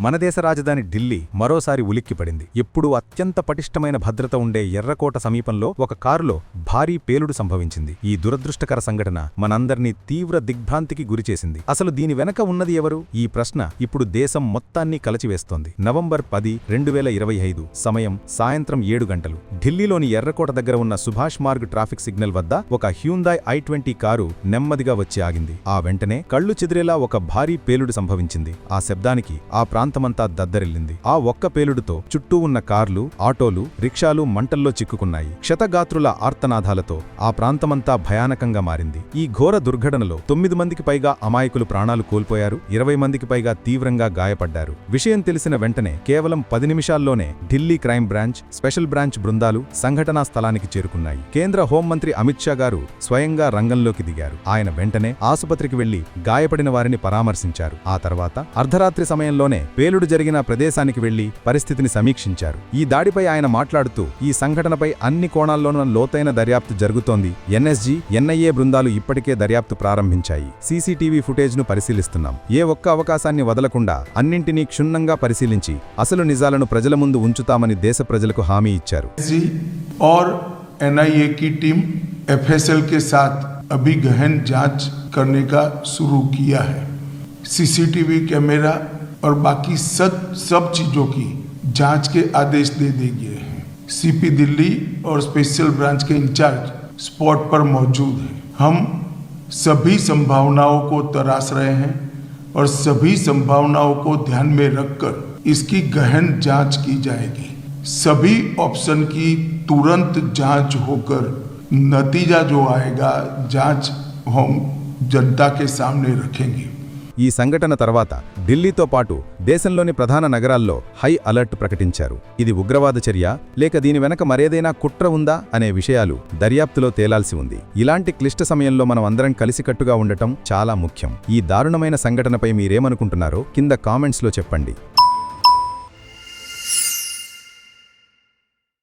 మన దేశ రాజధాని ఢిల్లీ మరోసారి ఉలిక్కిపడింది. ఎప్పుడూ అత్యంత పటిష్టమైన భద్రత ఉండే ఎర్రకోట సమీపంలో ఒక కారులో భారీ పేలుడు సంభవించింది. ఈ దురదృష్టకర సంఘటన మనందర్నీ తీవ్ర దిగ్భ్రాంతికి గురిచేసింది. అసలు దీని వెనక ఉన్నది ఎవరు? ఈ ప్రశ్న ఇప్పుడు దేశం మొత్తాన్ని కలచివేస్తోంది. నవంబర్ 10, 2025 సమయం సాయంత్రం 7 గంటలు. ఢిల్లీలోని ఎర్రకోట దగ్గర ఉన్న సుభాష్ మార్గ్ ట్రాఫిక్ సిగ్నల్ వద్ద ఒక హ్యూందాయ్ i20 కారు నెమ్మదిగా వచ్చి ఆగింది. ఆ వెంటనే కళ్లు చెదిరేలా ఒక భారీ పేలుడు సంభవించింది. ఆ శబ్దానికి ఆ ప్రాంతమంతా దద్దరిల్లింది. ఆ ఒక్క పేలుడుతో చుట్టూ ఉన్న కార్లు, ఆటోలు, రిక్షాలు మంటల్లో చిక్కుకున్నాయి. క్షతగాత్రుల ఆర్తనాదాలతో ఆ ప్రాంతమంతా భయానకంగా మారింది. ఈ ఘోర దుర్ఘటనలో 9 మందికి పైగా అమాయకులు ప్రాణాలు కోల్పోయారు. 20 మందికి పైగా తీవ్రంగా గాయపడ్డారు. విషయం తెలిసిన వెంటనే కేవలం 10 నిమిషాల్లోనే Delhi crime branch, special branch బృందాలు సంఘటనా స్థలానికి చేరుకున్నాయి. కేంద్ర హోంమంత్రి అమిత్ షా గారు స్వయంగా రంగంలోకి దిగారు. ఆయన వెంటనే ఆసుపత్రికి వెళ్లి గాయపడిన వారిని పరామర్శించారు. ఆ తర్వాత అర్ధరాత్రి సమయంలోనే పేలుడు జరిగిన ప్రదేశానికి వెళ్లి పరిస్థితిని సమీక్షించారు. ఈ దాడిపై ఆయన మాట్లాడుతూ, ఈ సంఘటనపై అన్ని కోణాల్లోనూ లోతైన దర్యాప్తు జరుగుతోంది. ఎన్ఎస్జీ, ఎన్ఐఏ బృందాలు ఇప్పటికే దర్యాప్తు ప్రారంభించాయి. సీసీటీవీ ఫుటేజ్ను పరిశీలిస్తున్నాం. ఏ ఒక్క అవకాశాన్ని వదలకుండా అన్నింటినీ క్షుణ్ణంగా పరిశీలించి అసలు నిజాలను ప్రజల ముందు ఉంచుతామని దేశ ప్రజలకు హామీ ఇచ్చారు. एनआईए की टीम एफएसएल के साथ अभी गहन जांच करने का शुरू किया है. सीसीटीवी कैमरा और बाकी सब चीजों की जांच के आदेश दे दिए हैं. सीपी दिल्ली और स्पेशल ब्रांच के इंचार्ज स्पॉट पर मौजूद हैं. हम सभी संभावनाओं को तराश रहे हैं और सभी संभावनाओं को ध्यान में रखकर इसकी गहन जांच की जाएगी. सभी ऑप्शन की तुरंत जांच होकर नतीजा जो आएगा जांच हम जनता के सामने रखेंगे. ఈ సంఘటన తర్వాత ఢిల్లీతో పాటు దేశంలోని ప్రధాన నగరాల్లో హై అలర్ట్ ప్రకటించారు. ఇది ఉగ్రవాద చర్య లేక దీని వెనక మరేదైనా కుట్ర ఉందా అనే విషయాలు దర్యాప్తులో తేలాల్సి ఉంది. ఇలాంటి క్లిష్ట సమయంలో మనం అందరం కలిసికట్టుగా ఉండటం చాలా ముఖ్యం. ఈ దారుణమైన సంఘటనపై మీరేమనుకుంటున్నారో కింద కామెంట్స్లో చెప్పండి.